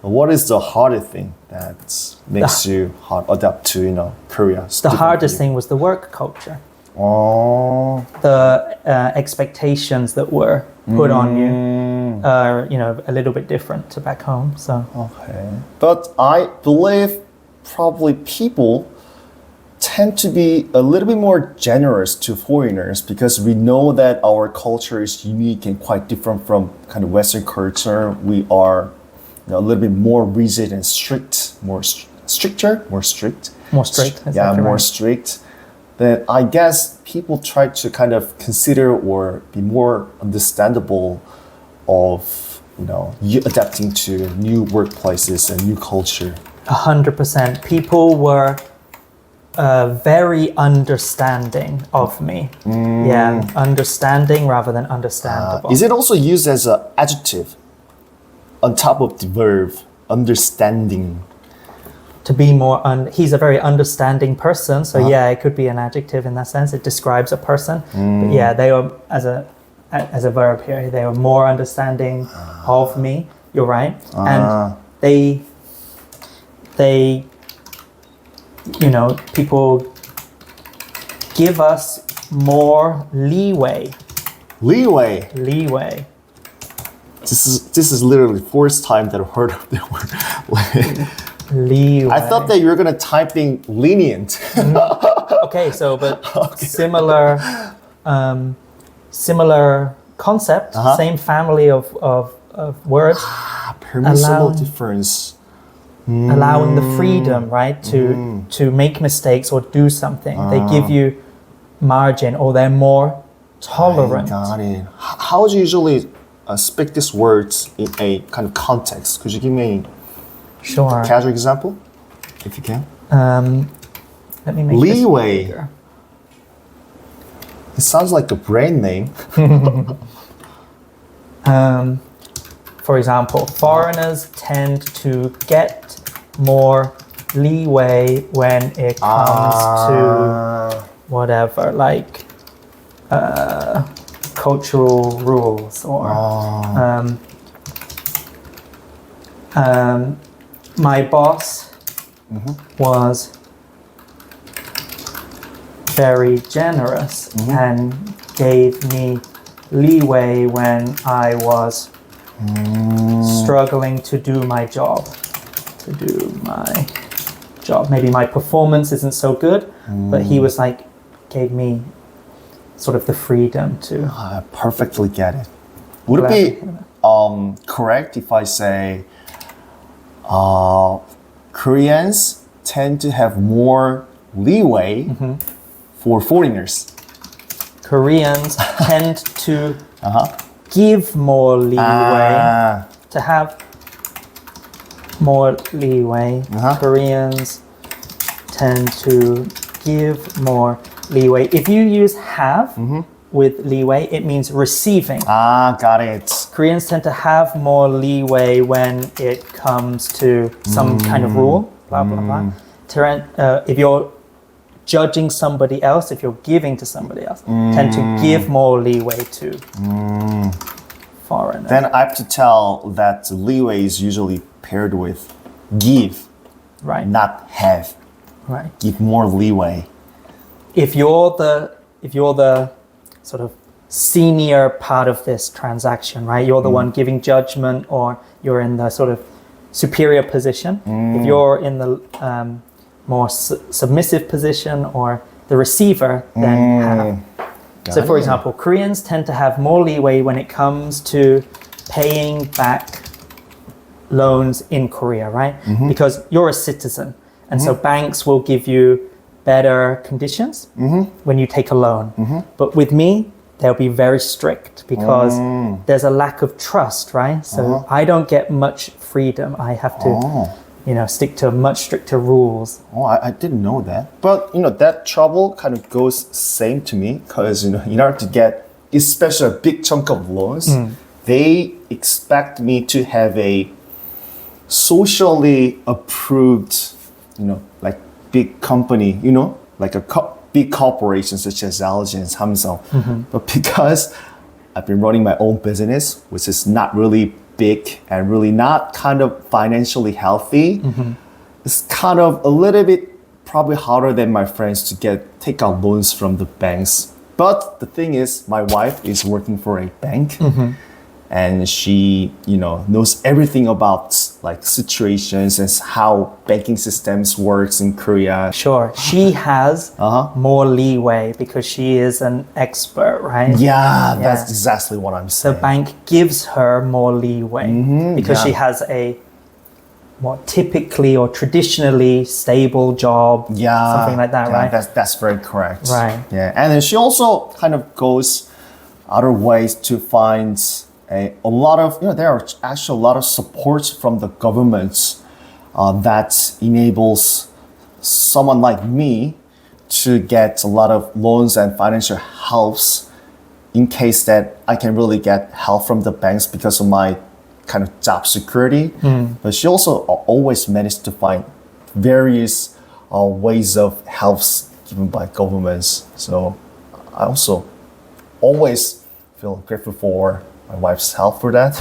What is the hardest thing that makes you adapt to, Korea? The hardest thing was the work culture. Oh. The expectations that were put on you are, a little bit different to back home. So. Okay. But I believe probably people tend to be a little bit more generous to foreigners because we know that our culture is unique and quite different from kind of Western culture. We are a little bit more rigid and strict, more strict. Exactly more right. strict. Then I guess people try to kind of consider or be more understandable of, you adapting to new workplaces and new culture. 100%. People were very understanding of me. Yeah, understanding rather than understandable. Is it also used as an adjective on top of the verb, understanding? To be more, he's a very understanding person. So yeah, it could be an adjective in that sense. It describes a person. But yeah, they were, as a verb here, they were more understanding of me. You're right. And they, people give us more leeway. Leeway. This is literally the first time that I've heard of the word leeway. I thought that you were gonna type in lenient. Okay, so but similar concept, same family of words. Permissible difference. Allowing the freedom, right, to make mistakes or do something. They give you margin, or they're more tolerant. I got it. How would you usually speak these words in a kind of context? Could you give me Sure. a casual example, if you can? Let me make leeway. This bigger. It sounds like a brand name. For example, foreigners tend to get more leeway when it comes to whatever, like cultural rules or my boss was very generous and gave me leeway when I was struggling to do my job. Maybe my performance isn't so good, but he was like, gave me sort of the freedom to. I perfectly get it. Would it be correct if I say Koreans tend to have more leeway for foreigners? Koreans tend to give more leeway, to have more leeway. Koreans tend to give more leeway. If you use have with leeway, it means receiving. Got it. Koreans tend to have more leeway when it comes to some kind of rule, blah, blah, blah. If you're judging somebody else, if you're giving to somebody else, tend to give more leeway to foreigners. Then I have to tell that leeway is usually paired with give, right? Not have. Right. Give more leeway. If you're the sort of senior part of this transaction, right? You're the one giving judgment, or you're in the sort of superior position. If you're in the more submissive position or the receiver, then have. So for example, Koreans tend to have more leeway when it comes to paying back loans in Korea, right? Because you're a citizen. And so banks will give you better conditions when you take a loan. But with me, they'll be very strict because there's a lack of trust, right? So I don't get much freedom. I have to stick to much stricter rules. I didn't know that. But, that trouble kind of goes same to me because, in order to get especially a big chunk of loans, they expect me to have a socially approved, like big company, like a big corporation such as LG and Samsung. But because I've been running my own business, which is not really big and really not kind of financially healthy, it's kind of a little bit probably harder than my friends to take out loans from the banks. But the thing is, my wife is working for a bank, and she, knows everything about like situations and how banking systems works in Korea. Sure, she has more leeway because she is an expert, right? Yeah, that's exactly what I'm The saying. bank gives her more leeway because she has a more typically or traditionally stable job, something like that, right? That's very correct. Right. Yeah, and then she also kind of goes other ways to find a lot of, there are actually a lot of supports from the government that enables someone like me to get a lot of loans and financial helps in case that I can really get help from the banks because of my kind of job security. But she also always managed to find various ways of helps given by governments. So I also always feel grateful for my wife's help for that.